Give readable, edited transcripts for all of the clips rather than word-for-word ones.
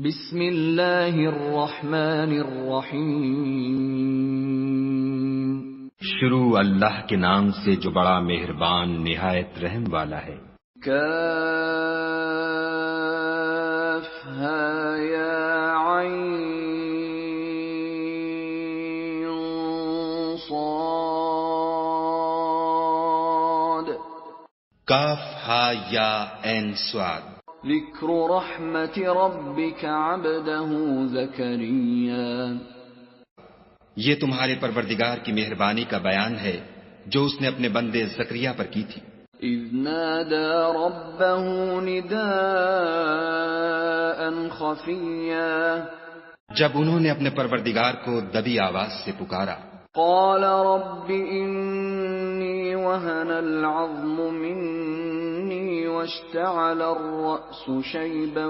بسم اللہ الرحمن الرحیم۔ شروع اللہ کے نام سے جو بڑا مہربان نہایت رحم والا ہے۔ کاف ہا یا عین صاد۔ کاف ہا یا عین صاد۔ ذکر رحمت ربک عبدہ زکریا۔ یہ تمہارے پروردگار کی مہربانی کا بیان ہے جو اس نے اپنے بندے زکریا پر کی تھی۔ اذ نادى ربه نداء خفیا۔ جب انہوں نے اپنے پروردگار کو دبی آواز سے پکارا۔ قال رب انی وهن العظم منی واشتعل الرأس شیبا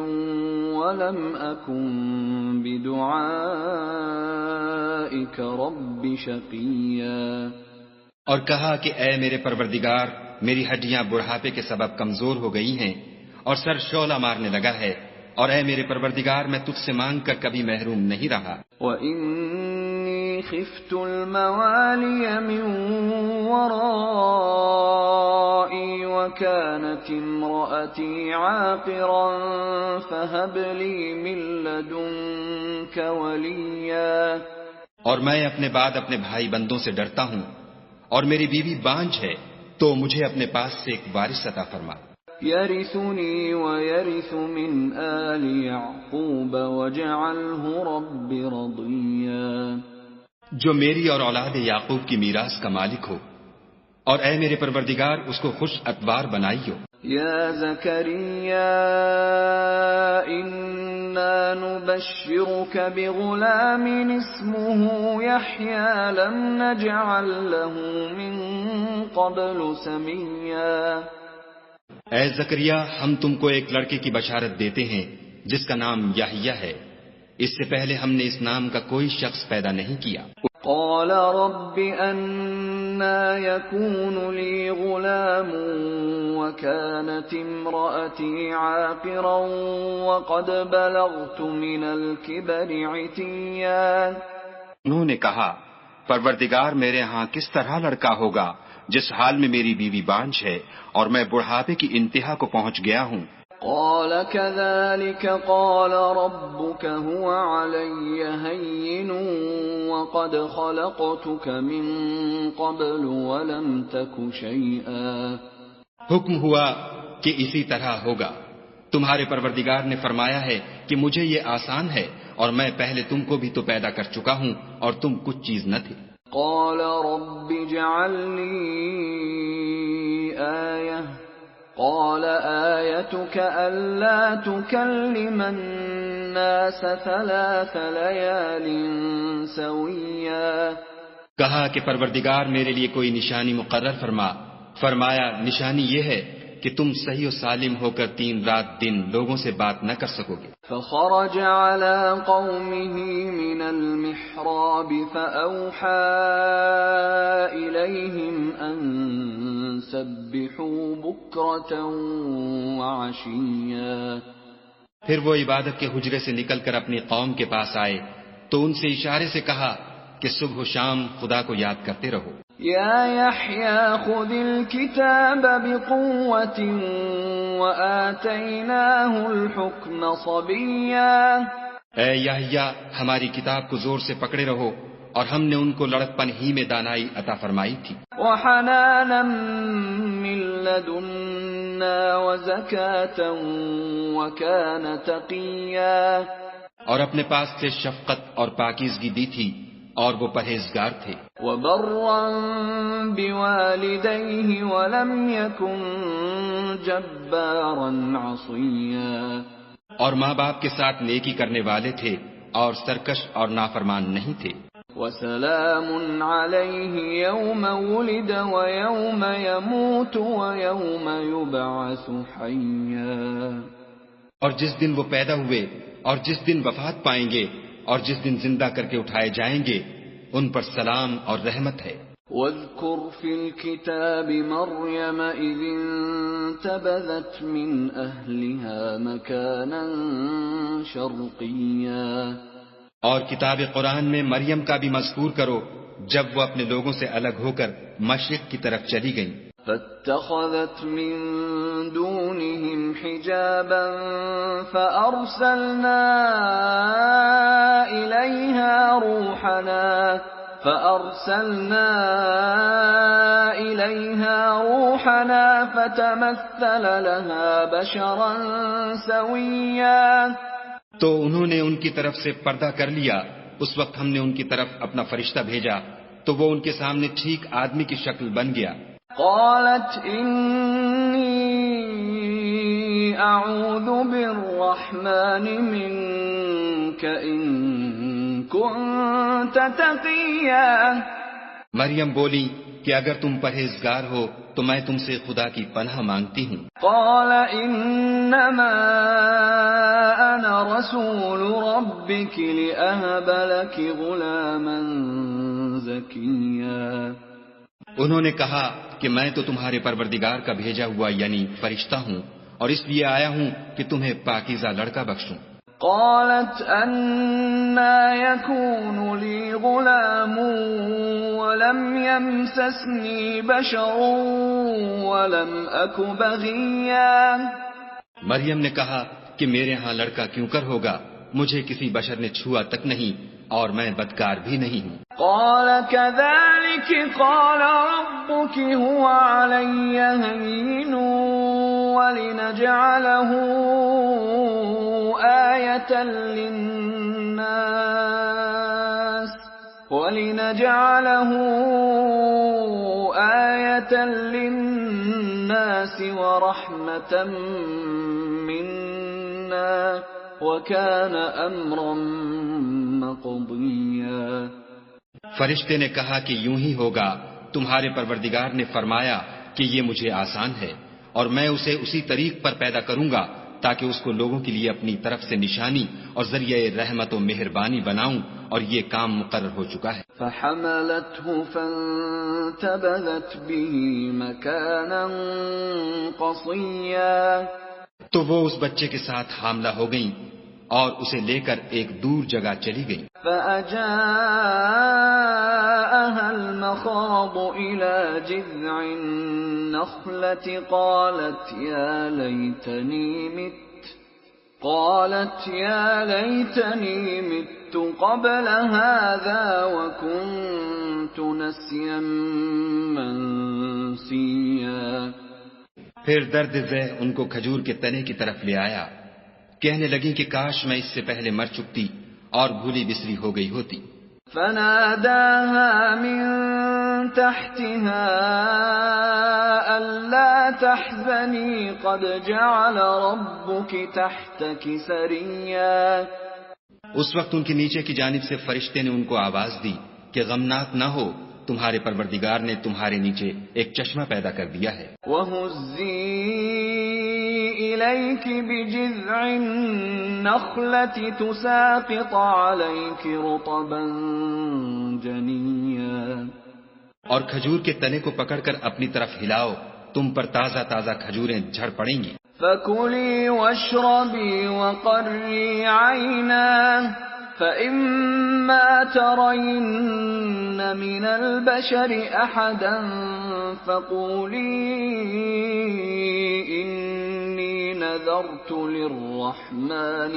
ولم اکن بدعائک رب شقیا۔ اور کہا کہ اے میرے پروردگار، میری ہڈیاں بڑھاپے کے سبب کمزور ہو گئی ہیں اور سر شعلہ مارنے لگا ہے، اور اے میرے پروردگار میں تجھ سے مانگ کر کبھی محروم نہیں رہا۔ وَإِنِّي خِفْتُ الْمَوَالِيَ مِنْ وَرَائِي وَكَانَتِ امْرَأَتِي عَاقِرًا فَهَبْ لِي مِنْ لَدُنْكَ وَلِيًّا۔ اور میں اپنے بعد اپنے بھائی بندوں سے ڈرتا ہوں، اور میری بیوی بانجھ ہے، تو مجھے اپنے پاس سے ایک وارث عطا فرما۔ يَرِثُنِي وَيَرِثُ مِنْ آلِ يَعْقُوبَ وَاجْعَلْهُ رَبِّ رَضِيًّا۔ جو میری اور اولاد یعقوب کی میراث کا مالک ہو، اور اے میرے پروردگار اس کو خوش اتبار بنائیو۔ یا زکریا انا نبشرک بغلام اسمه یحیی لم نجعل له من قبل سمیا۔ اے زکریا، ہم تم کو ایک لڑکے کی بشارت دیتے ہیں جس کا نام یحییٰ ہے، اس سے پہلے ہم نے اس نام کا کوئی شخص پیدا نہیں کیا۔ قال رب أنا يكون لي غلام وكانت امرأتي عاقرا وقد بلغت من الكبر عتيا۔ انہوں نے کہا، پروردگار میرے ہاں کس طرح لڑکا ہوگا جس حال میں میری بیوی بانجھ ہے اور میں بڑھاپے کی انتہا کو پہنچ گیا ہوں۔ قال كذلك قال ربك هو علي هين وقد خلقتك من قبل ولم تك شيئا۔ حکم ہوا کہ اسی طرح ہوگا۔ تمہارے پروردگار نے فرمایا ہے کہ مجھے یہ آسان ہے، اور میں پہلے تم کو بھی تو پیدا کر چکا ہوں اور تم کچھ چیز نہ تھے۔ قال رب اجعل لي آية قال آيتك ألا تكلم الناس 3 ليال سويا۔ کہا کہ پروردگار میرے لیے کوئی نشانی مقرر فرما۔ فرمایا، نشانی یہ ہے کہ تم صحیح و سالم ہو کر 3 رات دن لوگوں سے بات نہ کر سکو گے۔ فخرج على قومه من المحراب فأوحى إليهم أن سبحوا بكرة وعشيا۔ پھر وہ عبادت کے حجرے سے نکل کر اپنی قوم کے پاس آئے تو ان سے اشارے سے کہا کہ صبح و شام خدا کو یاد کرتے رہو۔ یا یحییٰ خذ الکتاب بقوة وآتیناہ الحکم صبیا۔ اے یحییٰ، ہماری کتاب کو زور سے پکڑے رہو، اور ہم نے ان کو لڑکپن ہی میں دانائی عطا فرمائی تھی۔ وحنانا من لدنا وزکاة وکان تقیا۔ اور اپنے پاس سے شفقت اور پاکیزگی دی تھی، اور وہ پرہیزگار تھے۔ وبرا بوالدیہ ولم یکن جبارا عصیا۔ اور ماں باپ کے ساتھ نیکی کرنے والے تھے اور سرکش اور نافرمان نہیں تھے۔ وسلام علیہ یوم ولد ویوم یموت ویوم یبعث حیا۔ اور جس دن وہ پیدا ہوئے اور جس دن وفات پائیں گے اور جس دن زندہ کر کے اٹھائے جائیں گے، ان پر سلام اور رحمت ہے۔ واذكر في الكتاب مريم إذ انتبذت من أهلها مكانا شرقيا، اور کتاب قرآن میں مریم کا بھی مذکور کرو جب وہ اپنے لوگوں سے الگ ہو کر مشرق کی طرف چلی گئیں۔ فاتخذت من دونهم حجابا فأرسلنا إليها روحنا فتمثل لها بشرا سويا، تو انہوں نے ان کی طرف سے پردہ کر لیا۔ اس وقت ہم نے ان کی طرف اپنا فرشتہ بھیجا تو وہ ان کے سامنے ٹھیک آدمی کی شکل بن گیا۔ قالت إني أعوذ بالرحمن منك إن كنت تقيا، مریم بولی کہ اگر تم پرہیزگار ہو تو میں تم سے خدا کی پناہ مانگتی ہوں۔ قال انما انا رسول ربك لأهب لك غلاما زكيا، انہوں نے کہا کہ میں تو تمہارے پروردگار کا بھیجا ہوا یعنی فرشتہ ہوں اور اس لیے آیا ہوں کہ تمہیں پاکیزہ لڑکا بخشوں۔ قالت أنا يكون لي غلام ولم يمسسني بشر ولم أك بغيا، مریم نے کہا کہ میرے ہاں لڑکا کیوں کر ہوگا، مجھے کسی بشر نے چھوا تک نہیں اور میں بدکار بھی نہیں ہوں۔ قال كذلك قال ربك هو علي هين ولنجعله آية للناس ورحمة منا وكان أمرا مقضيا۔ فرشتے نے کہا کہ یوں ہی ہوگا، تمہارے پروردگار نے فرمایا کہ یہ مجھے آسان ہے اور میں اسے اسی طریق پر پیدا کروں گا تاکہ اس کو لوگوں کے لیے اپنی طرف سے نشانی اور ذریعہ رحمت و مہربانی بناؤں، اور یہ کام مقرر ہو چکا ہے۔ فحملته فانتبذت به مكانا قصيا، تو وہ اس بچے کے ساتھ حاملہ ہو گئیں اور اسے لے کر ایک دور جگہ چلی گئیں۔ فأجاءها المخاض إلى جذع النخلة قالت يا ليتني مت قبل هذا وكنت نسيا منسيا۔ پھر درد ذہ ان کو کھجور کے تنے کی طرف لے آیا، کہنے لگی کہ کاش میں اس سے پہلے مر چکتی اور بھولی بسری ہو گئی ہوتی۔ فناداها من تحتها ألا تحزني قد جعل ربك تحتك سريا، اس وقت ان کے نیچے کی جانب سے فرشتے نے ان کو آواز دی کہ غمناک نہ ہو، تمہارے پروردگار نے تمہارے نیچے ایک چشمہ پیدا کر دیا ہے۔ وَهُزِّي إِلَيْكِ بِجِذْعِ النَّخْلَةِ تُسَاقِطْ عَلَيْكِ رُطَبًا جَنِيًّا، اور کھجور کے تنے کو پکڑ کر اپنی طرف ہلاؤ، تم پر تازہ تازہ کھجوریں جھڑ پڑیں گی۔ فَكُلِي وَاشْرَبِي وَقَرِّي عَيْنًا فَإِمَّا تَرَيِنَّ مِنَ الْبَشَرِ أَحَدًا فَقُولِي إِنِّي نَذَرْتُ لِلرَّحْمَنِ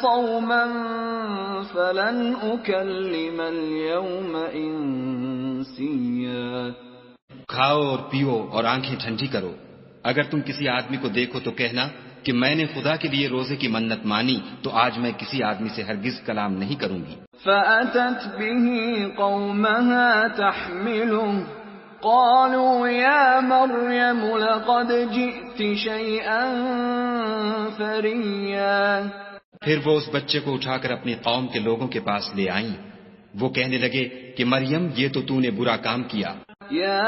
صَوْمًا فَلَنْ أُكَلِّمَ الْيَوْمَ إِنسِيًّا۔ کھاؤ اور پیو اور آنکھیں ٹھنڈی کرو، اگر تم کسی آدمی کو دیکھو تو کہنا کہ میں نے خدا کے لیے روزے کی منت مانی تو آج میں کسی آدمی سے ہرگز کلام نہیں کروں گی۔ فَأَتَتْ بِهِ قَوْمَهَا تَحْمِلُهُ قَالُوا يَا مَرْيَمُ لَقَدْ جِئْتِ شَيْئًا فَرِيًّا۔ پھر وہ اس بچے کو اٹھا کر اپنی قوم کے لوگوں کے پاس لے آئیں، وہ کہنے لگے کہ مریم یہ تو نے برا کام کیا۔ يا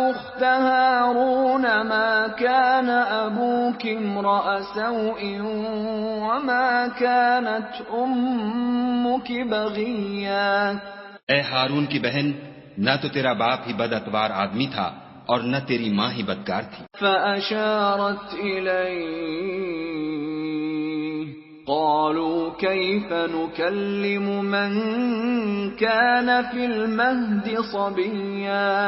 أخت هارون ما كان أبوك امرأ سوء وما كانت أمك بغيا. اے ہارون کی بہن، نہ تو تیرا باپ ہی بد اتوار آدمی تھا اور نہ تیری ماں ہی بدکار تھی. فأشارت إليه قالوا كيف نكلم من كان في المهد صبيا.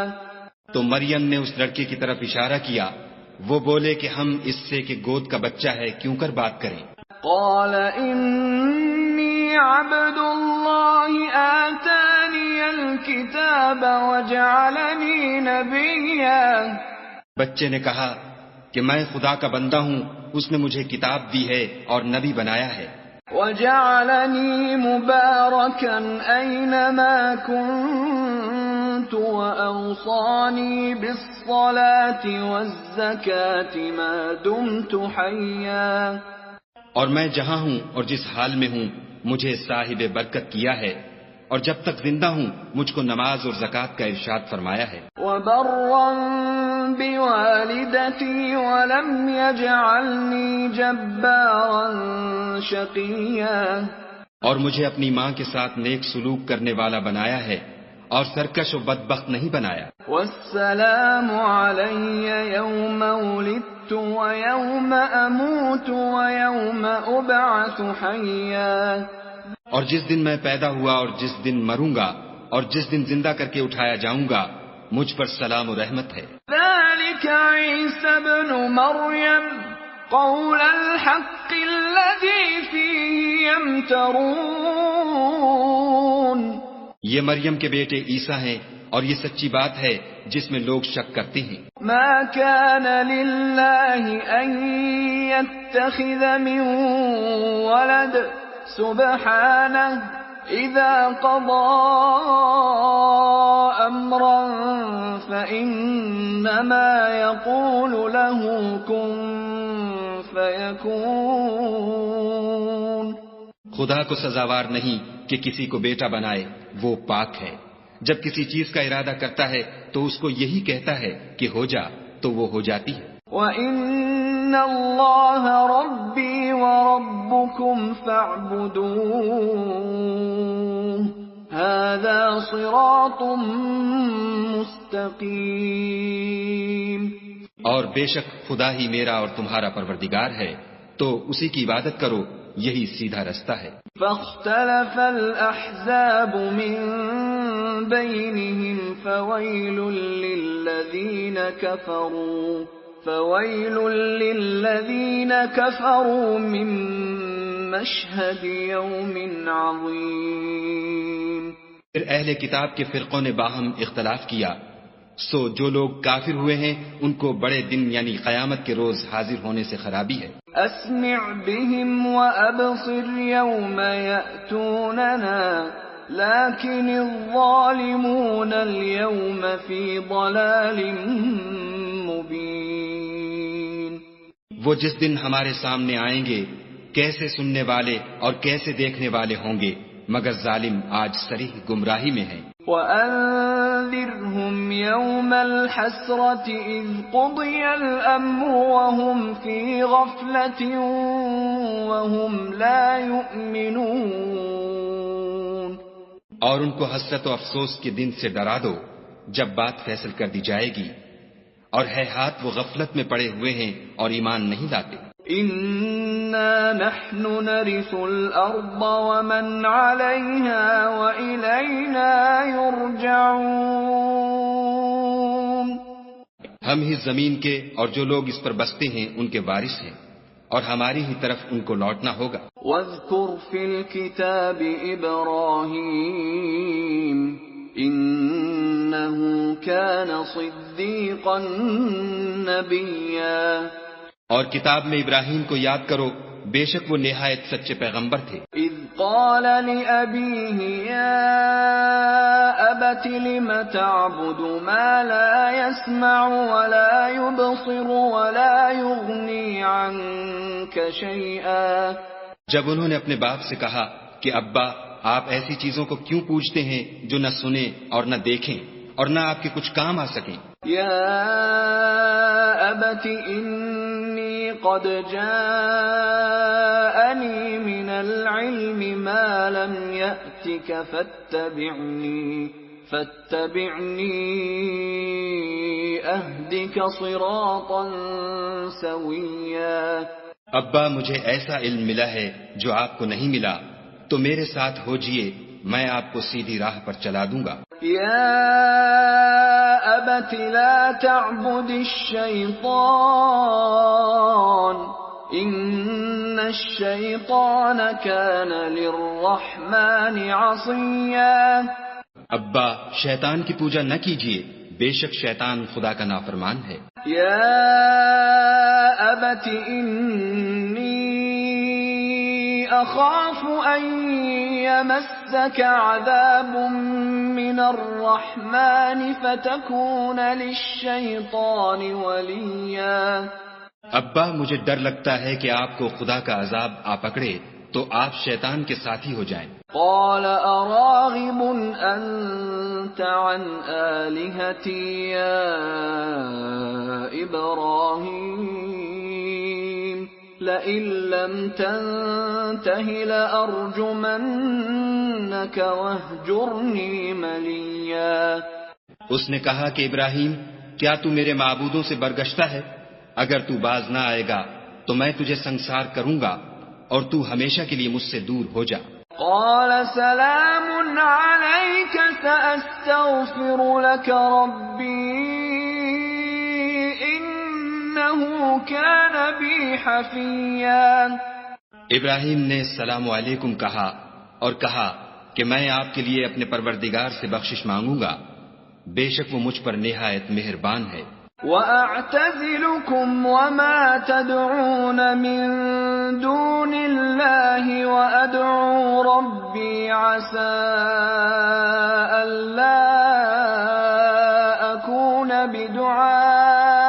تو مریم نے اس لڑکے کی طرف اشارہ کیا. وہ بولے کہ ہم اس سے کہ گود کا بچہ ہے کیوں کر بات کریں. قال إني عبد الله آتاني الكتاب وجعلني نبيا. بچے نے کہا کہ میں خدا کا بندہ ہوں، اس نے مجھے کتاب دی ہے اور نبی بنایا ہے. وجعلني مباركا أينما كنت وأوصاني بالصلاة والزكاة ما دمت حيا. اور میں جہاں ہوں اور جس حال میں ہوں مجھے صاحب برکت کیا ہے، اور جب تک زندہ ہوں مجھ کو نماز اور زکوٰۃ کا ارشاد فرمایا ہے. وبرا بوالدتي ولم يجعلني جبارا شقيا. اور مجھے اپنی ماں کے ساتھ نیک سلوک کرنے والا بنایا ہے اور سرکش و بدبخت نہیں بنایا. والسلام علي يوم ولدت ويوم أموت ويوم أبعث حيا. اور جس دن میں پیدا ہوا اور جس دن مروں گا اور جس دن زندہ کر کے اٹھایا جاؤں گا مجھ پر سلام و رحمت ہے. ذلك عيسى ابن مريم قول الحق الذي فيه يمترون. یہ مریم کے بیٹے عیسیٰ ہیں اور یہ سچی بات ہے جس میں لوگ شک کرتے ہیں. ما كان لله أن يتخذ من ولد سبحانه إذا قضى أمرا فإنما يقول له كن فيكون. خدا کو سزاوار نہیں کہ کسی کو بیٹا بنائے، وہ پاک ہے. جب کسی چیز کا ارادہ کرتا ہے تو اس کو یہی کہتا ہے کہ ہو جا تو وہ ہو جاتی ہے. وَإِنَّ اللَّهَ رَبِّي وَرَبُّكُمْ فَاعْبُدُوهُ هَذَا صِرَاطٌ مُسْتَقِيمٌ. اور بے شک خدا ہی میرا اور تمہارا پروردگار ہے، تو اسی کی عبادت کرو، یہی سیدھا رستہ ہے. فاختلف الأحزاب من بينهم فويل للذين كفروا من مشهد يوم عظيم. پھر اہل کتاب کے فرقوں نے باہم اختلاف کیا، سو جو لوگ کافر ہوئے ہیں ان کو بڑے دن یعنی قیامت کے روز حاضر ہونے سے خرابی ہے. اسمع بهم وابصر يوم يأتوننا لكن الظالمون اليوم في ضلال مبين. وہ جس دن ہمارے سامنے آئیں گے کیسے سننے والے اور کیسے دیکھنے والے ہوں گے، مگر ظالم آج صریح گمراہی میں ہیں. وَأَنذِرْهُمْ يَوْمَ الْحَسْرَةِ إِذْ قُضِيَ الْأَمْرُ وَهُمْ فِي غَفْلَةٍ وَهُمْ لَا يُؤْمِنُونَ. اور ان کو حسرت و افسوس کے دن سے ڈرا دو جب بات فیصل کر دی جائے گی، اور ہے ہاتھ وہ غفلت میں پڑے ہوئے ہیں اور ایمان نہیں لاتے. إِنَّا نَحْنُ نَرِثُ الْأَرْضَ وَمَنْ عَلَيْهَا وَإِلَيْنَا يُرْجَعُونَ. ہم ہی زمین کے اور جو لوگ اس پر بستے ہیں ان کے وارث ہیں، اور ہماری ہی طرف ان کو لوٹنا ہوگا. وَاذْكُرْ فِي الْكِتَابِ إِبْرَاهِيمَ إِنَّهُ كَانَ صِدِّيقًا نَبِيًّا. اور کتاب میں ابراہیم کو یاد کرو، بے شک وہ نہایت سچے پیغمبر تھے. اذ قال لأبيه يا أبت لم تعبد ما لا يسمع ولا يبصر ولا يغني عنك شيئا. جب انہوں نے اپنے باپ سے کہا کہ ابا آپ ایسی چیزوں کو کیوں پوجتے ہیں جو نہ سنیں اور نہ دیکھیں اور نہ آپ کے کچھ کام آ سکیں. یا أبت إني قد جاءني من العلم ما لم يأتك فاتبعني أهدك صراطا سويا. ابا مجھے ایسا علم ملا ہے جو آپ کو نہیں ملا، تو میرے ساتھ ہو جئے، میں آپ کو سیدھی راہ پر چلا دوں گا. يا أبت لا تعبد الشيطان إن الشيطان كان للرحمن عصيا. ابا شیطان کی پوجا نہ کیجیے، بے شک شیطان خدا کا نافرمان ہے. يا أبت إني أخاف أن يمسك عذاب من الرحمن فتكون للشيطان وليا. ابا مجھے ڈر لگتا ہے کہ آپ کو خدا کا عذاب آ پکڑے تو آپ شیطان کے ساتھی ہو جائیں. قال أراغب أنت عن آلهتي يا إبراهيم لئن لم تنته لأرجمنك واهجرني مليا. اس نے کہا کہ ابراہیم کیا تو میرے معبودوں سے برگشتہ ہے؟ اگر تو باز نہ آئے گا تو میں تجھے سنسار کروں گا اور تو ہمیشہ کے لیے مجھ سے دور ہو جا. قال سلام عليك سأستغفر لك ربي إنه كان بي حفيا. ابراہیم نے السلام علیکم کہا اور کہا کہ میں آپ کے لیے اپنے پروردگار سے بخشش مانگوں گا، بے شک وہ مجھ پر نہایت مہربان ہے. وَأَعْتَزِلُكُمْ وَمَا تَدْعُونَ مِن دُونِ اللَّهِ وَأَدْعُو رَبِّي عَسَىٰ أَلَّا أَكُونَ بِدُعَاءِ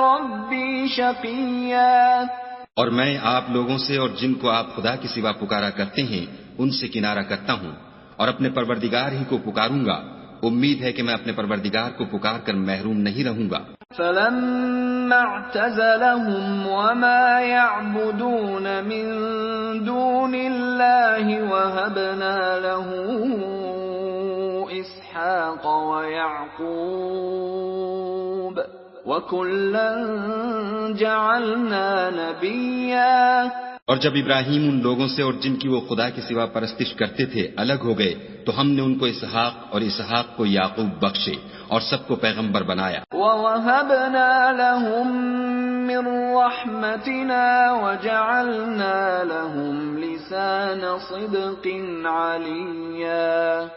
رَبِّي شَقِيًّا. اور میں آپ لوگوں سے اور جن کو آپ خدا کے سوا پکارا کرتے ہیں ان سے کنارہ کرتا ہوں اور اپنے پروردگار ہی کو پکاروں گا. امید ہے کہ میں اپنے پروردگار کو پکار کر محروم نہیں رہوں گا. فَلَمَّا اعْتَزَلَهُمْ وَمَا يَعْبُدُونَ مِن دُونِ اللَّهِ وَهَبْنَا لَهُ إِسْحَاقَ وَيَعْقُوبَ وَكُلًّا جَعَلْنَا نَبِيًّا. اور جب ابراہیم ان لوگوں سے اور جن کی وہ خدا کے سوا پرستش کرتے تھے الگ ہو گئے تو ہم نے ان کو اسحاق اور اسحاق کو یعقوب بخشے اور سب کو پیغمبر بنایا. وَوَهَبْنَا لَهُم مِّن رَّحْمَتِنَا وَجَعَلْنَا لَهُمْ لِسَانَ صِدْقٍ عَلِيًّا.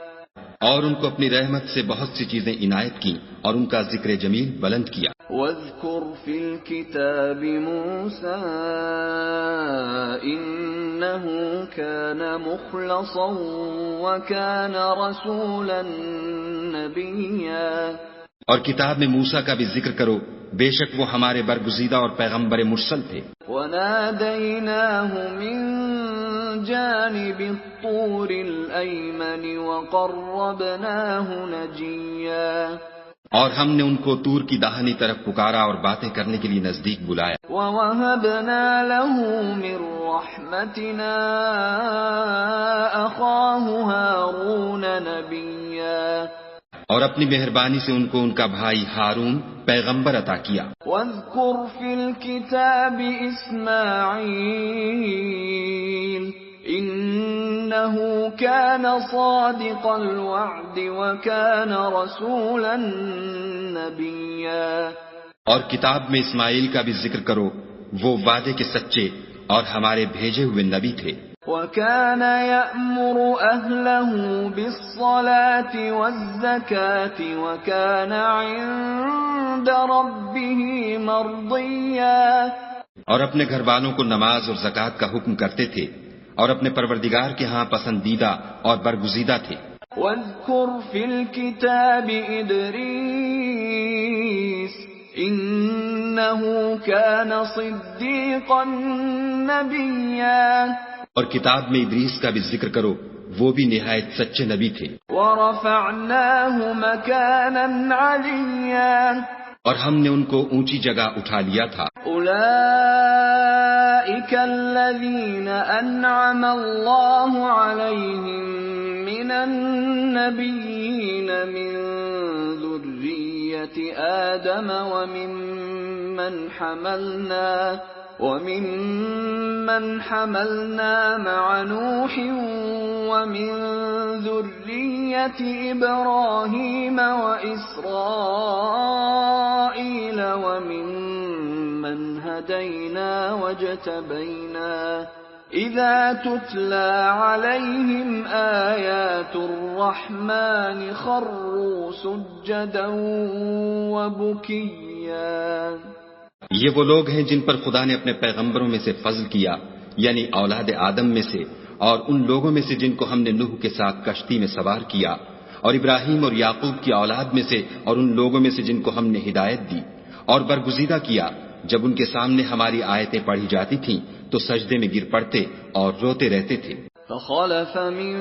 اور ان کو اپنی رحمت سے بہت سی چیزیں عنایت کی اور ان کا ذکر جمیل بلند کیا. وَاذْكُرْ فِي الْكِتَابِ مُوسَىٰ إِنَّهُ كَانَ مُخْلَصًا وَكَانَ رَسُولًا نَبِيًّا. اور کتاب میں موسیٰ کا بھی ذکر کرو، بے شک وہ ہمارے برگزیدہ اور پیغمبر مرسل تھے. وَنَادَيْنَاهُ مِن جَانِبِ الطُّورِ الْأَيْمَنِ وَقَرَّبْنَاهُ نَجِيًّا. اور ہم نے ان کو طور کی داہنی طرف پکارا اور باتیں کرنے کے لیے نزدیک بلایا. وَوَهَبْنَا لَهُ مِن رَّحْمَتِنَا أَخَاهُ هَارُونَ نَبِيًّا. اور اپنی مہربانی سے ان کو ان کا بھائی ہارون پیغمبر عطا کیا. وَاذْكُرْ فِي الْكِتَابِ إِسْمَاعِيلَ إِنَّهُ كَانَ صَادِقَ الْوَعْدِ وَكَانَ رَسُولًا نَبِيًّا. اور کتاب میں اسماعیل کا بھی ذکر کرو، وہ وعدے کے سچے اور ہمارے بھیجے ہوئے نبی تھے. وَكَانَ يَأْمُرُ أَهْلَهُ بِالصَّلَاةِ وَالزَّكَاةِ وَكَانَ عِندَ رَبِّهِ مَرْضِيًّا. اور اپنے گھر والوں کو نماز اور زکوٰۃ کا حکم کرتے تھے اور اپنے پروردگار کے ہاں پسندیدہ اور برگزیدہ تھے. وَاذْكُرْ فِي الْكِتَابِ إِدْرِيسَ إِنَّهُ كَانَ صِدِّيقًا نَبِيًّا. اور کتاب میں ادریس کا بھی ذکر کرو، وہ بھی نہایت سچے نبی تھے. وَرَفَعْنَاهُ مَكَانًا عَلِيًّا. اور ہم نے ان کو اونچی جگہ اٹھا لیا تھا. أولئك الذين أنعم الله عليهم من النبيين من ذرية آدم وممن حملنا مع نوح ومن ذرية إبراهيم وإسرائيل وممن هدينا واجتبينا إذا تتلى عليهم آيات الرحمن خروا سجدا وبكيا. یہ وہ لوگ ہیں جن پر خدا نے اپنے پیغمبروں میں سے فضل کیا، یعنی اولاد آدم میں سے، اور ان لوگوں میں سے جن کو ہم نے نوح کے ساتھ کشتی میں سوار کیا، اور ابراہیم اور یعقوب کی اولاد میں سے، اور ان لوگوں میں سے جن کو ہم نے ہدایت دی اور برگزیدہ کیا. جب ان کے سامنے ہماری آیتیں پڑھی جاتی تھیں تو سجدے میں گر پڑتے اور روتے رہتے تھے. فخلف من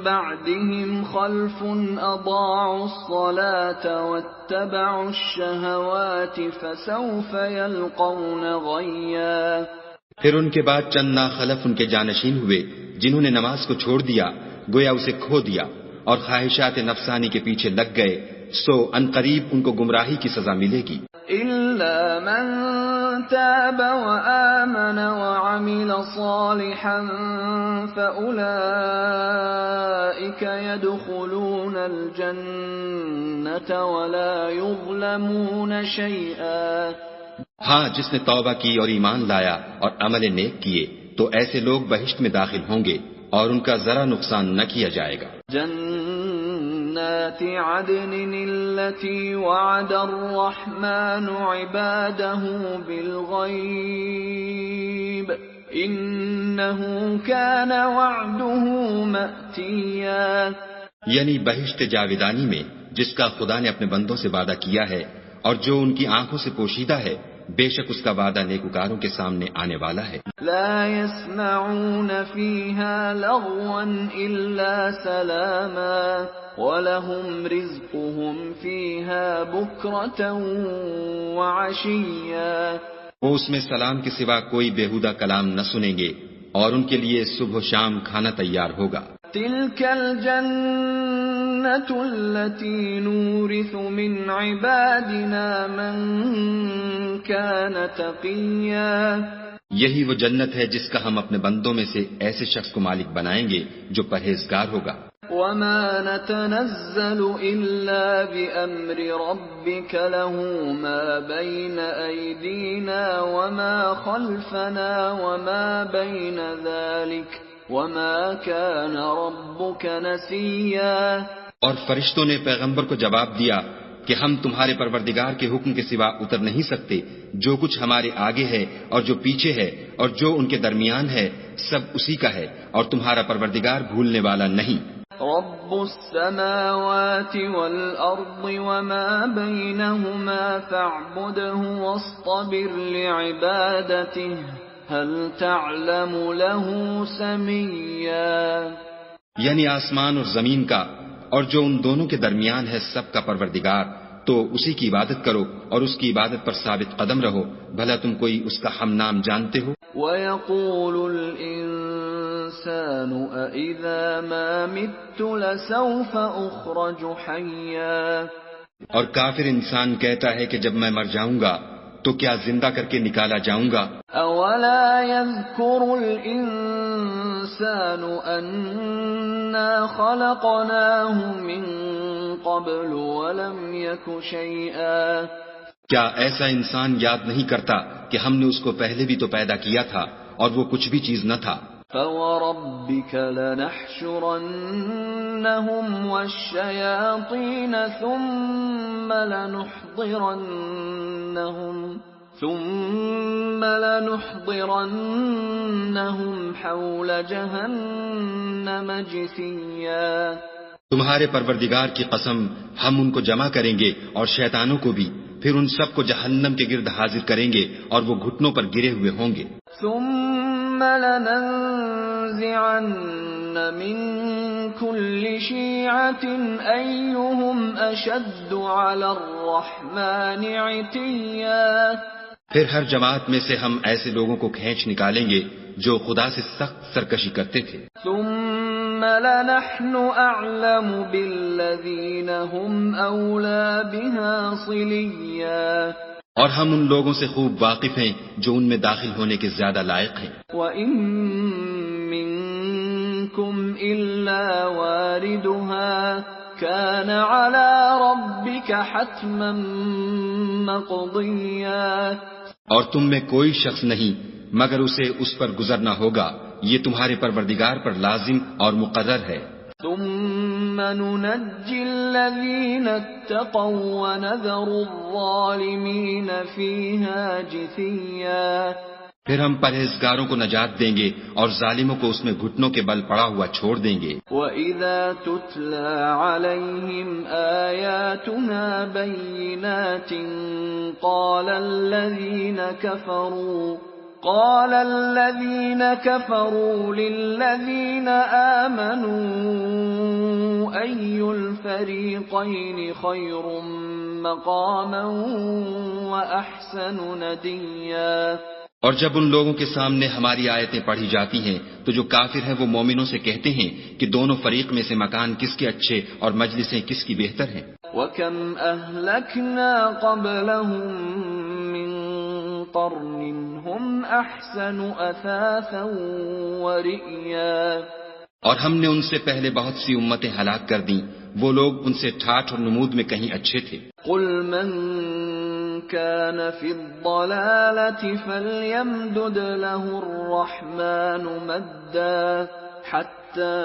بعدهم خلف أضاعوا الصلاة واتبعوا الشهوات فسوف يلقون غيا. پھر ان کے بعد چند ناخلف ان کے جانشین ہوئے جنہوں نے نماز کو چھوڑ دیا، گویا اسے کھو دیا، اور خواہشات نفسانی کے پیچھے لگ گئے، سو ان قریب ان کو گمراہی کی سزا ملے گی. إلا من تاب وآمن وعمل صالحا فأولئك يدخلون الجنة ولا يظلمون شيئا. ہاں، جس نے توبہ کی اور ایمان لایا اور عمل نیک کیے تو ایسے لوگ بہشت میں داخل ہوں گے اور ان کا ذرا نقصان نہ کیا جائے گا. جنات عدن التي وعد الرحمن عباده بالغيب إنه كان وعده مأتيا. یعنی بہشت جاویدانی میں جس کا خدا نے اپنے بندوں سے وعدہ کیا ہے اور جو ان کی آنکھوں سے پوشیدہ ہے، بے شک اس کا وعدہ نیکوکاروں کے سامنے آنے والا ہے. لا يسمعون فيها لغوا إلا سلاما وَلَهُمْ رِزْقُهُمْ فِيهَا بُكْرَةً وَعَشِيًّا. وہ اس میں سلام کے سوا کوئی بیہودہ کلام نہ سنیں گے اور ان کے لیے صبح و شام کھانا تیار ہوگا. تِلْكَ الْجَنَّةُ الَّتِي نُورِثُ مِنْ عِبَادِنَا مَنْ كَانَ تَقِيًّا. یہی وہ جنت ہے جس کا ہم اپنے بندوں میں سے ایسے شخص کو مالک بنائیں گے جو پرہیزگار ہوگا. وَمَا نَتَنَزَّلُ إِلَّا بِأَمْرِ رَبِّكَ لَهُ مَا بَيْنَ أَيْدِينَا وَمَا خَلْفَنَا وَمَا بَيْن ذَلِكَ وَمَا كَانَ رَبُّكَ نَسِيًّا. اور فرشتوں نے پیغمبر کو جواب دیا کہ ہم تمہارے پروردگار کے حکم کے سوا اتر نہیں سکتے. جو کچھ ہمارے آگے ہے اور جو پیچھے ہے اور جو ان کے درمیان ہے سب اسی کا ہے، اور تمہارا پروردگار بھولنے والا نہیں. رب السماوات والأرض وما بينهما فاعبده واصطبر لعبادته هل تعلم له سميا. یعنی آسمان اور زمین کا اور جو ان دونوں کے درمیان ہے سب کا پروردگار، تو اسی کی عبادت کرو اور اس کی عبادت پر ثابت قدم رہو، بھلا تم کوئی اس کا ہم نام جانتے ہو. وَيَقُولُ الْإِنسَانُ أَإِذَا مَا مِتُّ لَسَوْفَ أُخْرَجُ حَيًّا. اور کافر انسان کہتا ہے کہ جب میں مر جاؤں گا تو کیا زندہ کر کے نکالا جاؤں گا. أَوَلَا يَذْكُرُ الْإِنسَانُ أَنَّا خَلَقْنَاهُ مِنْ قَبْلُ وَلَمْ يَكُ شَيْئًا. کیا ایسا انسان یاد نہیں کرتا کہ ہم نے اس کو پہلے بھی تو پیدا کیا تھا اور وہ کچھ بھی چیز نہ تھا. فَوَرَبِّكَ لَنَحْشُرَنَّهُمْ وَالشَّيَاطِينَ ثُمَّ لَنُحْضِرَنَّهُمْ حَوْلَ جَهَنَّمَ جِثِيًّا. تمہارے پروردگار کی قسم ہم ان کو جمع کریں گے اور شیطانوں کو بھی، پھر ان سب کو جہنم کے گرد حاضر کریں گے اور وہ گھٹنوں پر گرے ہوئے ہوں گے. ثُمَّ لَنَنزِعَنَّ من كل شيعة أيهم أشد على الرحمن عتيا. پھر ہر جماعت میں سے ہم ایسے لوگوں کو کھینچ نکالیں گے جو خدا سے سخت سرکشی کرتے تھے. ثم لنحن أعلم بالذين هم أولى بها صليا. اور ہم ان لوگوں سے خوب واقف ہیں جو ان میں داخل ہونے کے زیادہ لائق ہیں. وَإِن مِّنكُمْ إِلَّا وَارِدُهَا كَانَ عَلَى رَبِّكَ حَتْمًا مَّقْضِيًّا. اور تم میں کوئی شخص نہیں مگر اسے اس پر گزرنا ہوگا، یہ تمہارے پروردگار پر لازم اور مقرر ہے. ثم ننجي الذين اتقوا ونذر الظالمين فيها جثيا. پھر ہم پرہیزگاروں کو نجات دیں گے اور ظالموں کو اس میں گھٹنوں کے بل پڑا ہوا چھوڑ دیں گے. وَإِذَا تُتْلَى عَلَيْهِمْ آيَاتُنَا بَيِّنَاتٍ قال الذين كفروا للذين آمنوا أي الفريقين خير مقاما وأحسن نديا. اور جب ان لوگوں کے سامنے ہماری آیتیں پڑھی جاتی ہیں تو جو کافر ہیں وہ مومنوں سے کہتے ہیں کہ دونوں فریق میں سے مکان کس کے اچھے اور مجلسیں کس کی بہتر ہیں. وَكَمْ أَهْلَكْنَا قَبْلَهُمْ مِنْ قَرْنٍ هُمْ أَحْسَنُ أَثَاثًا وَرِئْيًا. اور ہم نے ان سے پہلے بہت سی امتیں ہلاک کر دیں، وہ لوگ ان سے ٹھاٹھ اور نمود میں کہیں اچھے تھے. قُلْ مَنْ كَانَ فِي الضَّلَالَةِ فَلْيَمْدُدْ لَهُ الرَّحْمَنُ مَدًّا حَتَّى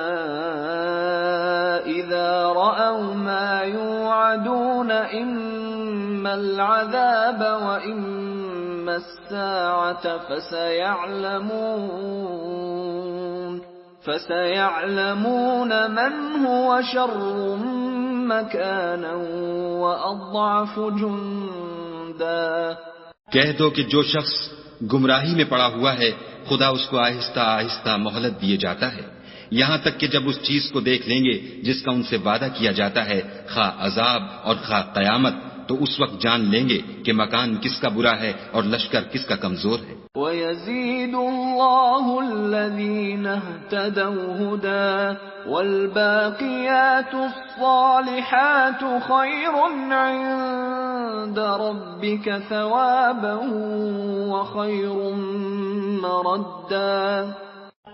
إِذَا رَأَوْا مَا يُوعَدُونَ إِمَّا الْعَذَابَ وَإِمَّا السَّاعَةَ فَسَيَعْلَمُونَ مَنْ هُوَ شَرٌّ مَكَانًا وَأَضْعَفُ جُنْدًا. کہہ دو کہ جو شخص گمراہی میں پڑا ہوا ہے خدا اس کو آہستہ آہستہ مہلت دیے جاتا ہے، یہاں تک کہ جب اس چیز کو دیکھ لیں گے جس کا ان سے وعدہ کیا جاتا ہے، خواہ عذاب اور خواہ قیامت، تو اس وقت جان لیں گے کہ مکان کس کا برا ہے اور لشکر کس کا کمزور ہے. وَيَزِيدُ اللَّهُ الَّذِينَ اهْتَدَوْا هُدًى وَالْبَاقِيَاتُ الصَّالِحَاتُ خَيْرٌ عِندَ رَبِّكَ ثَوَابًا وَخَيْرٌ مَّرَدًّا.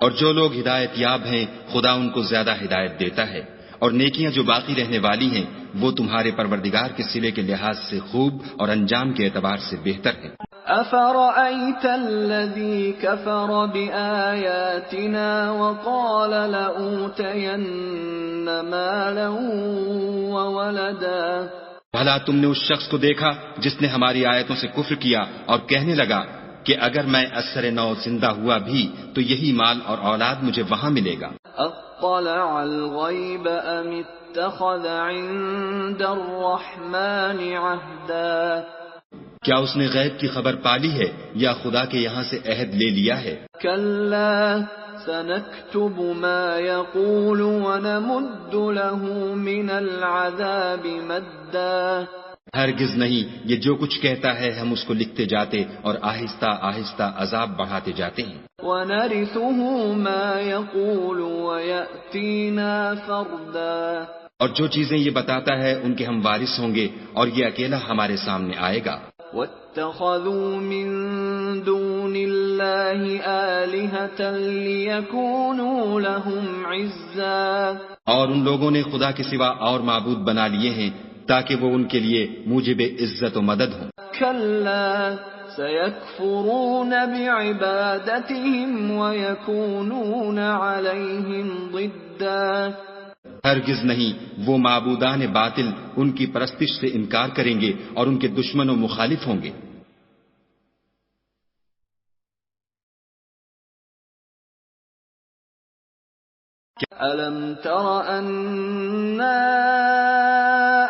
اور جو لوگ ہدایت یاب ہیں خدا ان کو زیادہ ہدایت دیتا ہے، اور نیکیاں جو باقی رہنے والی ہیں وہ تمہارے پروردگار کے صلے کے لحاظ سے خوب اور انجام کے اعتبار سے بہتر ہیں. أَفَرَأَيْتَ الَّذِي كَفَرَ بِآيَاتِنَا وَقَالَ لَأُوتَيَنَّ مَالًا وَوَلَدًا. بھلا تم نے اس شخص کو دیکھا جس نے ہماری آیتوں سے کفر کیا اور کہنے لگا کہ اگر میں اثر نو زندہ ہوا بھی تو یہی مال اور اولاد مجھے وہاں ملے گا. اطلع الغیب ام اتخذ عند الرحمن عہدا. کیا اس نے غیب کی خبر پالی ہے یا خدا کے یہاں سے عہد لے لیا ہے؟ کلا سنكتب ما يقول ونمد له من العذاب مدا. ہرگز نہیں، یہ جو کچھ کہتا ہے ہم اس کو لکھتے جاتے اور آہستہ آہستہ عذاب بڑھاتے جاتے ہیں. وَنَرِثُهُ مَا يَقُولُ وَيَأْتِينَا فَرْدًا. اور جو چیزیں یہ بتاتا ہے ان کے ہم وارث ہوں گے اور یہ اکیلا ہمارے سامنے آئے گا. وَاتَّخَذُوا مِن دُونِ اللَّهِ آلِهَةً لِيَكُونُوا لَهُمْ عِزًّا. اور ان لوگوں نے خدا کے سوا اور معبود بنا لیے ہیں تاکہ وہ ان کے لیے موجب عزت و مدد ہوں. كلا سيكفرون بعبادتهم ويكونون عليهم ضدا. ہرگز نہیں، وہ معبودان باطل ان کی پرستش سے انکار کریں گے اور ان کے دشمن و مخالف ہوں گے. أَلَمْ تَرَ أَنَّا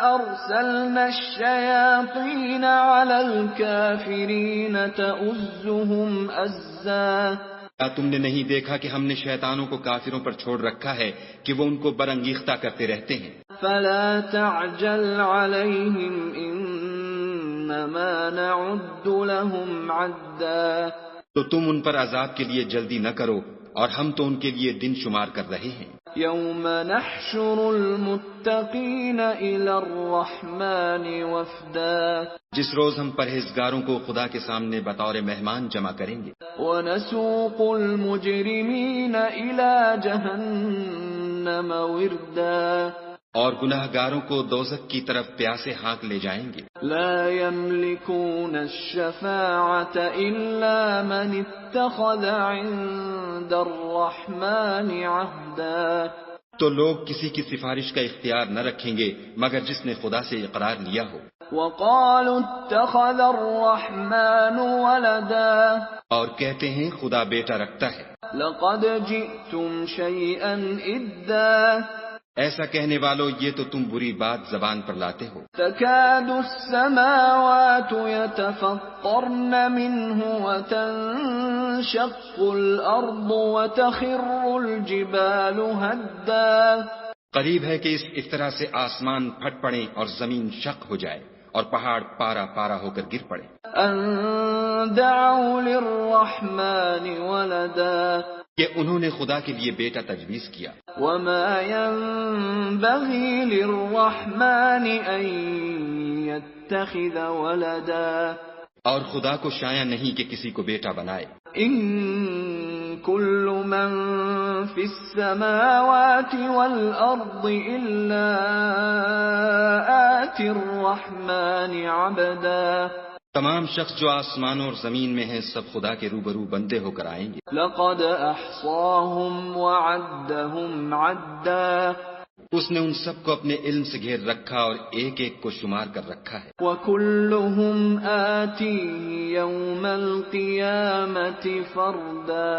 أَرْسَلْنَا الشَّيَاطِينَ عَلَى الْكَافِرِينَ تَؤُزُّهُمْ أَزًّا. کیا تم نے نہیں دیکھا کہ ہم نے شیطانوں کو کافروں پر چھوڑ رکھا ہے کہ وہ ان کو برانگیختہ کرتے رہتے ہیں؟ فلا تعجل عليهم إنما نعد لهم عدا تو تم ان پر عذاب کے لیے جلدی نہ کرو، اور ہم تو ان کے لیے دن شمار کر رہے ہیں۔ يوم نحشر المتقين إلى الرحمن وفدا جس روز ہم پرہیزگاروں کو خدا کے سامنے بطور مہمان جمع کریں گے، ونسوق المجرمين إلى جهنم وردا اور گناہ گاروں کو دوزخ کی طرف پیاسے ہانک لے جائیں گے۔ لا يملكون الشفاعة إلا من اتخذ عند الرحمن عهدا تو لوگ کسی کی سفارش کا اختیار نہ رکھیں گے مگر جس نے خدا سے اقرار لیا ہو۔ وقالوا اتخذ الرحمن ولدا اور کہتے ہیں خدا بیٹا رکھتا ہے۔ لقد جئتم شيئا إدا ایسا کہنے والوں، یہ تو تم بری بات زبان پر لاتے ہو۔ تكاد السماوات يتفطرن منه وتنشق الأرض وتخر الجبال هدا قریب ہے کہ اس طرح سے آسمان پھٹ پڑے اور زمین شق ہو جائے اور پہاڑ پارا پارا ہو کر گر پڑے۔ أن دعوا للرحمن ولدا کہ انہوں نے خدا کے لیے بیٹا تجویز کیا۔ وما ينبغي للرحمن أن يتخذ ولدا اور خدا کو شایع نہیں کہ کسی کو بیٹا بنائے۔ إن كل من في السماوات والأرض إلا آتي الرحمن عبدا تمام شخص جو آسمانوں اور زمین میں ہیں سب خدا کے روبرو بندے ہو کر آئیں گے۔ لقد أحصاهم وعدهم عدا اس نے ان سب کو اپنے علم سے گھیر رکھا اور ایک ایک کو شمار کر رکھا ہے۔ وكلهم آتيه يوم القيامة فردا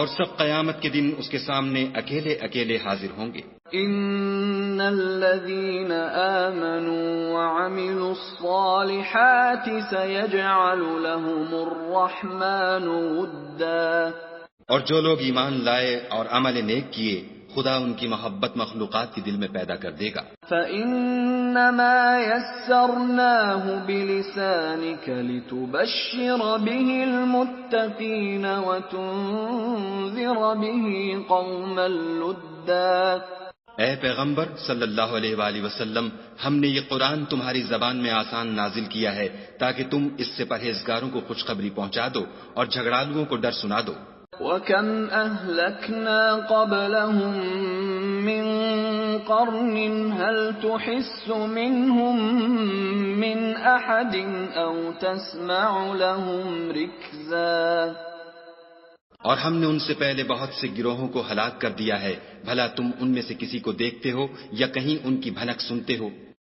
اور سب قیامت کے دن اس کے سامنے اکیلے اکیلے حاضر ہوں گے۔ إن الذين آمنوا وعملوا الصالحات سيجعل لهم الرحمن ودا اور جو لوگ ایمان لائے اور عمل نیک کیے خدا ان کی محبت مخلوقات کے دل میں پیدا کر دے گا۔ فإنما يسرناه بلسانك لتبشر به المتقين وتنذر به قوما لدا اے پیغمبر صلی اللہ علیہ وآلہ وسلم، ہم نے یہ قرآن تمہاری زبان میں آسان نازل کیا ہے تاکہ تم اس سے پرہیزگاروں کو خوشخبری پہنچا دو اور جھگڑالوؤں کو ڈر سنا دو۔ وَكَمْ أَهْلَكْنَا قَبْلَهُمْ مِنْ قَرْنٍ هَلْ تُحِسُّ مِنْهُمْ مِنْ أَحَدٍ أَوْ تَسْمَعُ لَهُمْ رِكْزًا اور ہم نے ان سے پہلے بہت سے گروہوں کو ہلاک کر دیا ہے، بھلا تم ان میں سے کسی کو دیکھتے ہو یا کہیں ان کی بھنک سنتے ہو؟